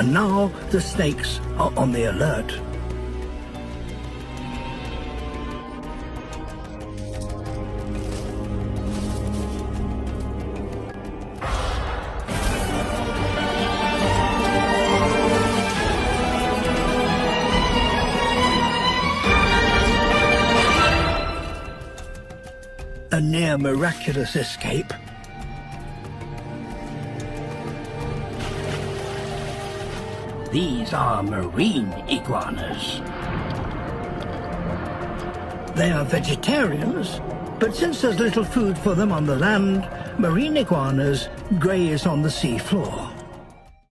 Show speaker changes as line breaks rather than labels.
and now the snakes are on the alert. A near miraculous escape. These are marine iguanas. They are vegetarians, but since there's little food for them on the land, marine iguanas graze on the sea floor.